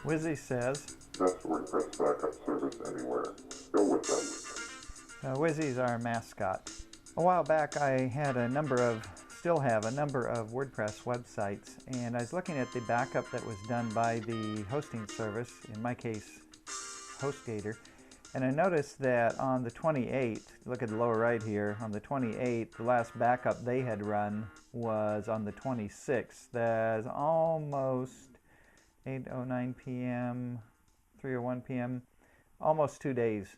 Wizzy says, Best WordPress backup service anywhere. Go with them. Wizzy's our mascot. A while back I had still have a number of WordPress websites, and I was looking at the backup that was done by the hosting service, in my case HostGator, and I noticed that on the 28th, look at the lower right here, on the 28th, the last backup they had run was on the 26th. That's almost 8:09 p.m., 3:01 p.m., almost 2 days.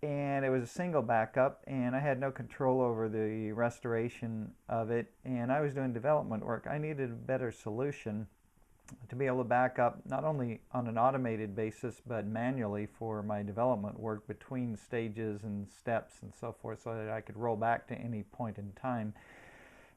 And it was a single backup, and I had no control over the restoration of it, and I was doing development work. I needed a better solution to be able to back up not only on an automated basis but manually for my development work between stages and steps and so forth, so that I could roll back to any point in time.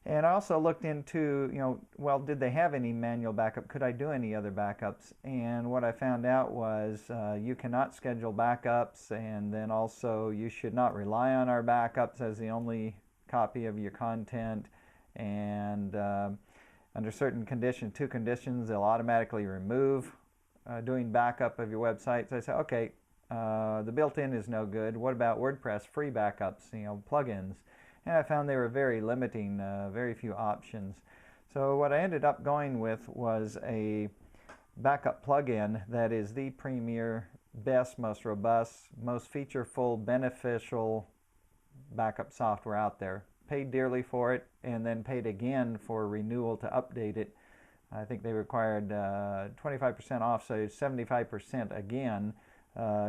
And I also looked into, well, did they have any manual backup? Could I do any other backups? And what I found out was you cannot schedule backups, and then also you should not rely on our backups as the only copy of your content. And under certain conditions, 2 conditions, they'll automatically remove doing backup of your website. So I said, okay, the built-in is no good. What about WordPress free backups, plugins? And I found they were very limiting, very few options. So what I ended up going with was a backup plugin that is the premier, best, most robust, most featureful, beneficial backup software out there. Paid dearly for it, and then paid again for renewal to update it. I think they required 25% off, so 75% again,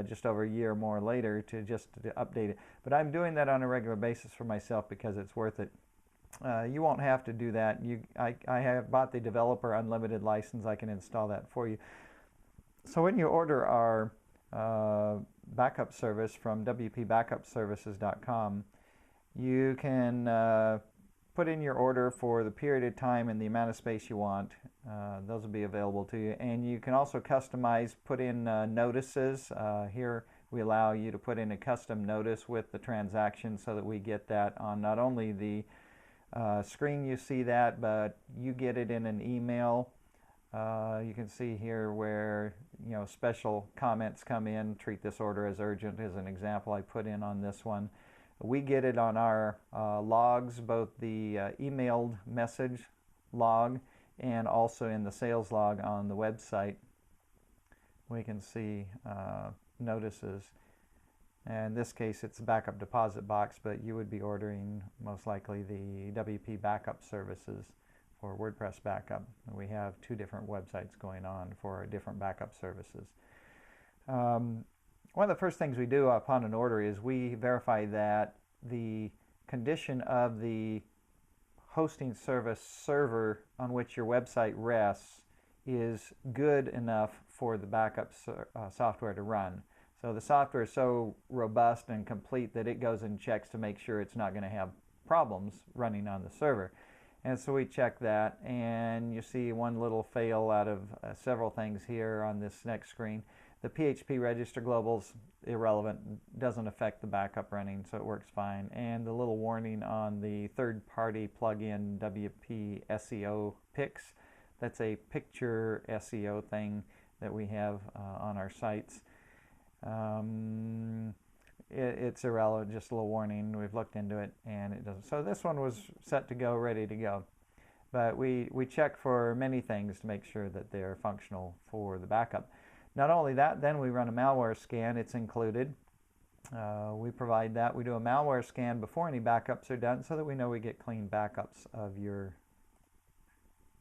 just over a year more later to update it. But I'm doing that on a regular basis for myself because it's worth it. You won't have to do that. I have bought the developer unlimited license. I can install that for you. So when you order our backup service from wpbackupservices.com, you can put in your order for the period of time and the amount of space you want. Those will be available to you. And you can also customize, put in notices. Here we allow you to put in a custom notice with the transaction so that we get that on not only the screen you see that, but you get it in an email. You can see here where special comments come in. Treat this order as urgent is an example I put in on this one. We get it on our logs, both the emailed message log and also in the sales log on the website. We can see notices. In this case, it's a backup deposit box, but you would be ordering most likely the WP backup services for WordPress backup. We have 2 different websites going on for different backup services. One of the first things we do upon an order is we verify that the condition of the hosting service server on which your website rests is good enough for the backup software to run. So the software is so robust and complete that it goes and checks to make sure it's not going to have problems running on the server. And so we check that, and you see one little fail out of several things here on this next screen. The PHP register global's irrelevant, doesn't affect the backup running, so it works fine. And the little warning on the third-party plugin WP SEO Pix, that's a picture SEO thing that we have on our sites. It's irrelevant, just a little warning. We've looked into it and it doesn't. So this one was set to go, ready to go. But we check for many things to make sure that they're functional for the backup. Not only that, then we run a malware scan. It's included. We provide that. We do a malware scan before any backups are done so that we know we get clean backups of your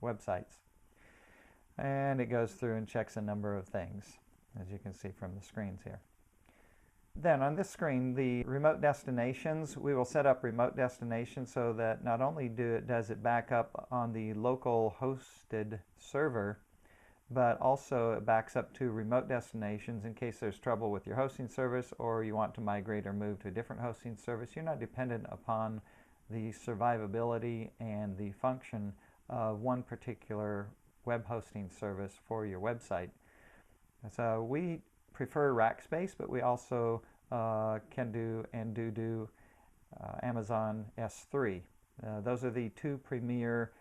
websites. And it goes through and checks a number of things, as you can see from the screens here. Then on this screen, the remote destinations, we will set up remote destinations so that not only does it back up on the local hosted server, but also it backs up to remote destinations in case there's trouble with your hosting service or you want to migrate or move to a different hosting service. You're not dependent upon the survivability and the function of one particular web hosting service for your website. So we prefer Rackspace, but we also can do and do Amazon S3. Those are the 2 premier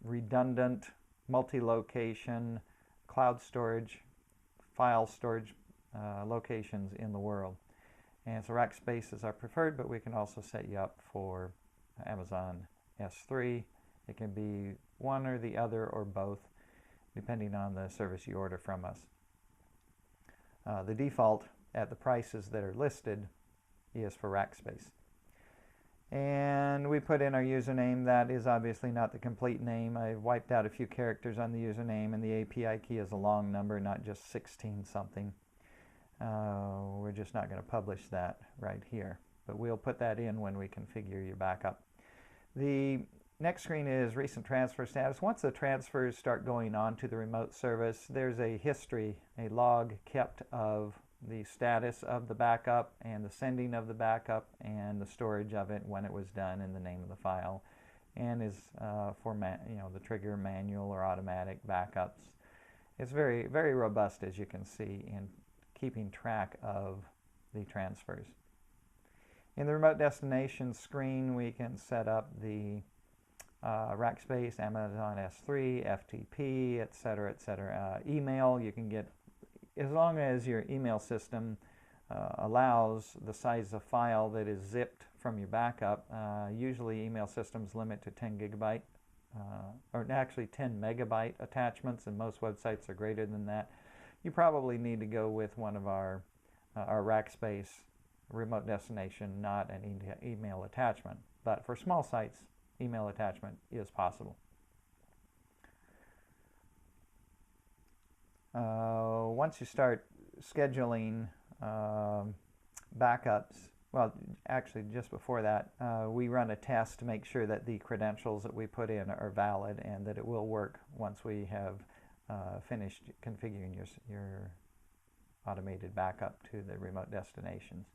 redundant multi-location cloud storage file storage locations in the world. And so Rackspace is our preferred, but we can also set you up for Amazon S3. It can be one or the other or both, depending on the service you order from us. The default at the prices that are listed is for Rackspace. And we put in our username. That is obviously not the complete name. I wiped out a few characters on the username, and the API key is a long number, not just 16 something. We're just not going to publish that right here, but we'll put that in when we configure your backup. The next screen is recent transfer status. Once the transfers start going on to the remote service, there's a history, a log kept of the status of the backup and the sending of the backup and the storage of it when it was done and the name of the file, and is for the trigger manual or automatic backups. It's very, very robust, as you can see, in keeping track of the transfers. In the remote destination screen, we can set up the Rackspace, Amazon S3, FTP, etc., etc. Email, you can get, as long as your email system allows the size of file that is zipped from your backup. Usually email systems limit to 10 gigabyte, or actually 10 megabyte attachments, and most websites are greater than that. You probably need to go with one of our Rackspace remote destination, not an email attachment. But for small sites, email attachment is possible. Once you start scheduling backups, well, actually just before that, we run a test to make sure that the credentials that we put in are valid and that it will work once we have finished configuring your automated backup to the remote destinations.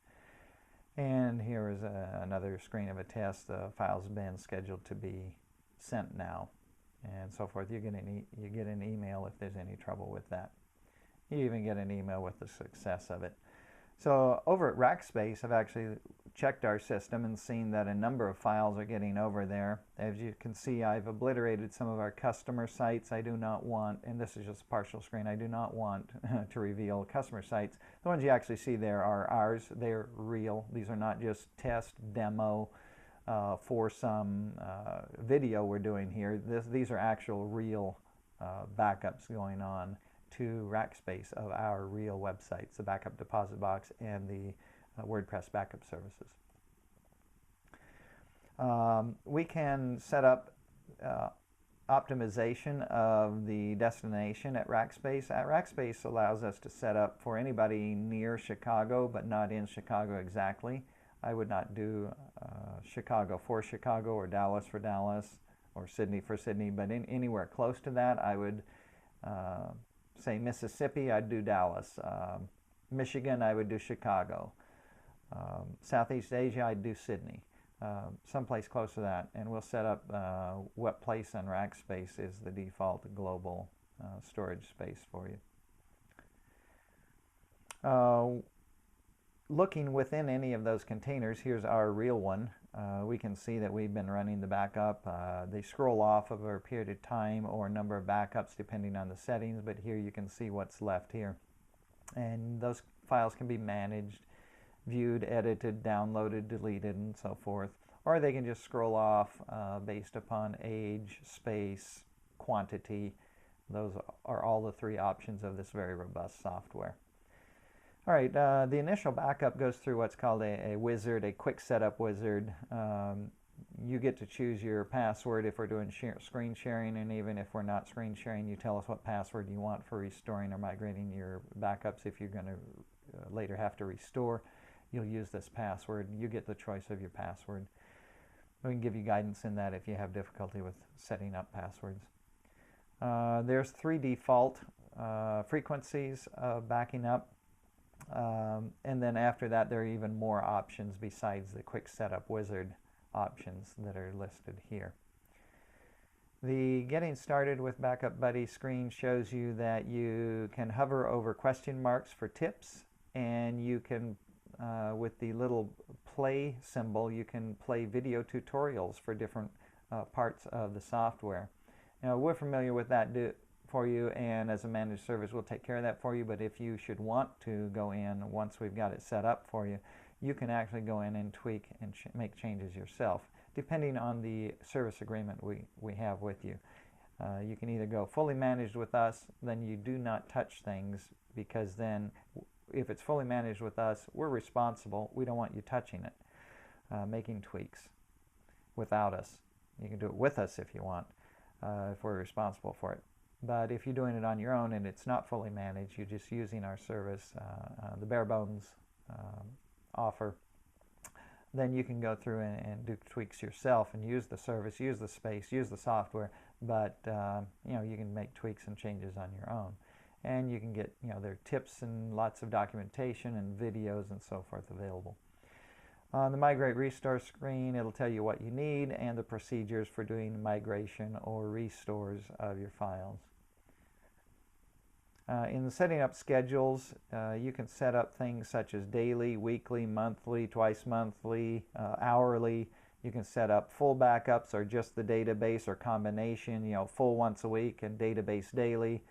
And here is another screen of a test. The file's been scheduled to be sent now, and so forth. You get an email if there's any trouble with that. You even get an email with the success of it. So over at Rackspace, I've actually checked our system and seen that a number of files are getting over there. As you can see, I've obliterated some of our customer sites. I do not want, and this is just a partial screen, I do not want to reveal customer sites. The ones you actually see there are ours. They're real. These are not just test demo for some video we're doing here. These are actual real backups going on to Rackspace of our real websites, the Backup Deposit Box and the WordPress backup services. We can set up optimization of the destination at Rackspace. Rackspace allows us to set up for anybody near Chicago but not in Chicago exactly. I would not do Chicago for Chicago or Dallas for Dallas or Sydney for Sydney, but anywhere close to that I would say Mississippi, I'd do Dallas. Michigan, I would do Chicago. Southeast Asia, I'd do Sydney. Someplace close to that. And we'll set up what place on Rackspace is the default global storage space for you. Looking within any of those containers, here's our real one. We can see that we've been running the backup. They scroll off over a period of time or number of backups depending on the settings, but here you can see what's left here. And those files can be managed, viewed, edited, downloaded, deleted, and so forth. Or they can just scroll off based upon age, space, quantity. Those are all the three options of this very robust software. All right, the initial backup goes through what's called a wizard, a quick setup wizard. You get to choose your password if we're doing screen sharing, and even if we're not screen sharing, you tell us what password you want for restoring or migrating your backups. If you're going to later have to restore, you'll use this password. You get the choice of your password. We can give you guidance in that if you have difficulty with setting up passwords. There's 3 default frequencies of backing up. And then after that, there are even more options besides the quick setup wizard options that are listed here. The Getting Started with Backup Buddy screen shows you that you can hover over question marks for tips, and you can, with the little play symbol, you can play video tutorials for different parts of the software. Now, we're familiar with that for you, and as a managed service we'll take care of that for you. But if you should want to go in once we've got it set up for you, you can actually go in and tweak and make changes yourself, depending on the service agreement we have with you. You can either go fully managed with us, then you do not touch things, because then if it's fully managed with us, we're responsible. We don't want you touching it, making tweaks without us. You can do it with us if you want, if we're responsible for it. But if you're doing it on your own and it's not fully managed, you're just using our service, the bare bones offer, then you can go through and do tweaks yourself and use the service, use the space, use the software, but you can make tweaks and changes on your own. And you can get, there are tips and lots of documentation and videos and so forth available. On the Migrate Restore screen, it'll tell you what you need and the procedures for doing migration or restores of your files. In the setting up schedules, you can set up things such as daily, weekly, monthly, twice monthly, hourly. You can set up full backups or just the database, or combination, full once a week and database daily,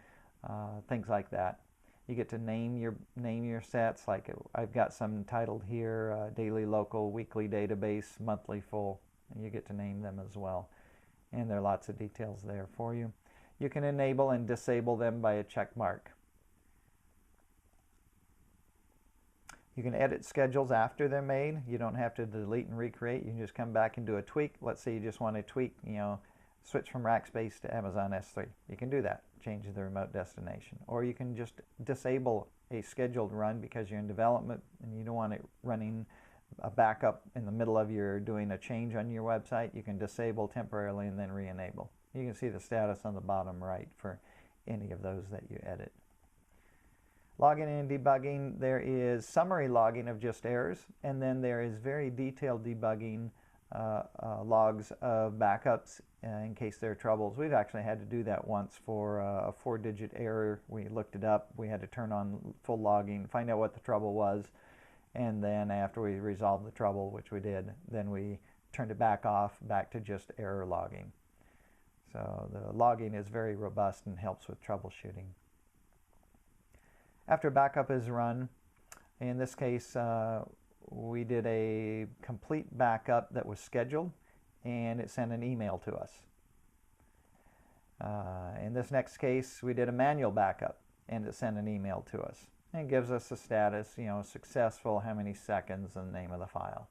things like that. You get to name your sets. Like I've got some titled here, daily, local, weekly, database, monthly, full, and you get to name them as well. And there are lots of details there for you. You can enable and disable them by a check mark. You can edit schedules after they're made. You don't have to delete and recreate. You can just come back and do a tweak. Let's say you just want to tweak, switch from Rackspace to Amazon S3. You can do that, change the remote destination. Or you can just disable a scheduled run because you're in development and you don't want it running a backup in the middle of your doing a change on your website. You can disable temporarily and then re-enable. You can see the status on the bottom right for any of those that you edit. Logging and debugging, there is summary logging of just errors, and then there is very detailed debugging logs of backups in case there are troubles. We've actually had to do that once for a 4-digit error. We looked it up. We had to turn on full logging, find out what the trouble was, and then after we resolved the trouble, which we did, then we turned it back to just error logging. So the logging is very robust and helps with troubleshooting. After backup is run, in this case we did a complete backup that was scheduled, and it sent an email to us. In this next case, we did a manual backup, and it sent an email to us. And it gives us a status, successful, how many seconds, and the name of the file.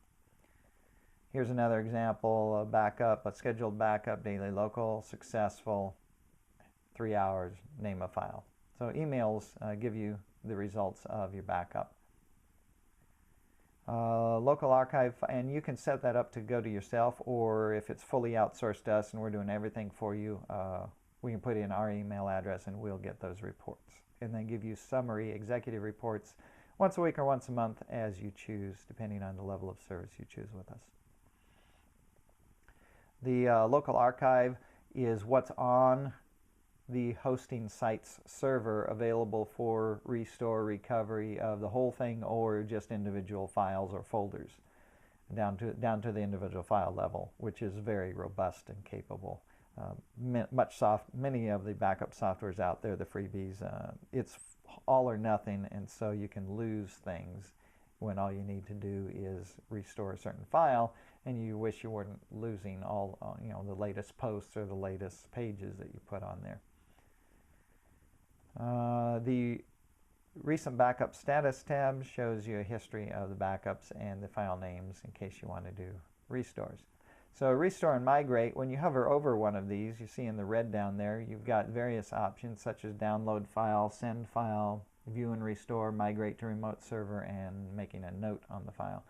Here's another example of backup, a scheduled backup, daily, local, successful, 3 hours, name of file. So emails give you the results of your backup. Local archive, and you can set that up to go to yourself, or if it's fully outsourced to us and we're doing everything for you, we can put in our email address and we'll get those reports. And then give you summary executive reports once a week or once a month as you choose, depending on the level of service you choose with us. The local archive is what's on the hosting site's server available for restore, recovery of the whole thing, or just individual files or folders down to the individual file level, which is very robust and capable. Many of the backup softwares out there, the freebies, it's all or nothing, and so you can lose things when all you need to do is restore a certain file, and you wish you weren't losing all the latest posts or the latest pages that you put on there. The recent backup status tab shows you a history of the backups and the file names in case you want to do restores. So restore and migrate, when you hover over one of these, you see in the red down there, you've got various options such as download file, send file, view and restore, migrate to remote server, and making a note on the file.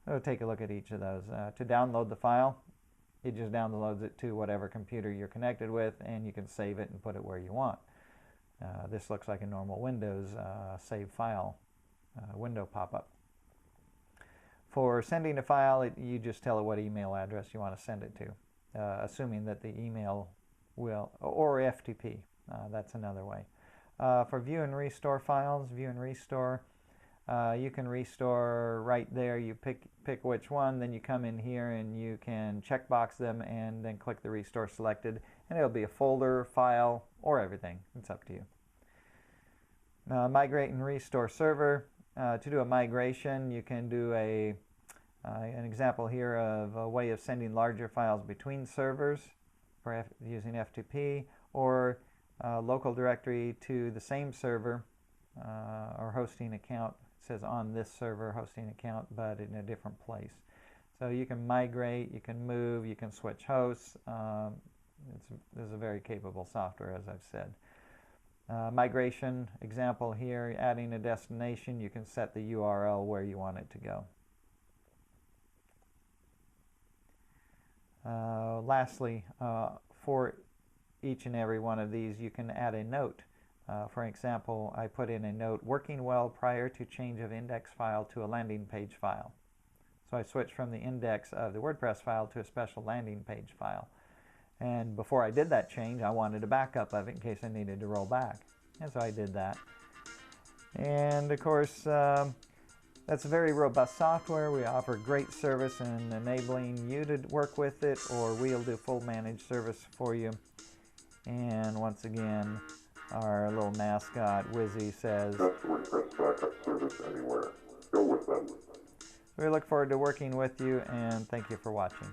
So take a look at each of those. To download the file, it just downloads it to whatever computer you're connected with, and you can save it and put it where you want. This looks like a normal Windows save file window pop-up. For sending a file, you just tell it what email address you want to send it to, assuming that the email will, or FTP, that's another way. For view and restore files, view and restore, you can restore right there. You pick which one, then you come in here and you can checkbox them and then click the restore selected, and it'll be a folder, file, or everything. It's up to you. Migrate and restore server. To do a migration, you can do an example here of a way of sending larger files between servers using F2P, or local directory to the same server or hosting account. It says on this server hosting account, but in a different place. So you can migrate, you can move, you can switch hosts. This is a very capable software, as I've said. Migration example here, adding a destination, you can set the URL where you want it to go. Lastly, for each and every one of these, you can add a note. For example, I put in a note, working well prior to change of index file to a landing page file. So I switched from the index of the WordPress file to a special landing page file. And before I did that change, I wanted a backup of it in case I needed to roll back. And so I did that. And of course, that's a very robust software. We offer great service in enabling you to work with it, or we'll do full managed service for you. And once again, our little mascot, Wizzy, says, Best WordPress backup service anywhere. Go with them. We look forward to working with you, and thank you for watching.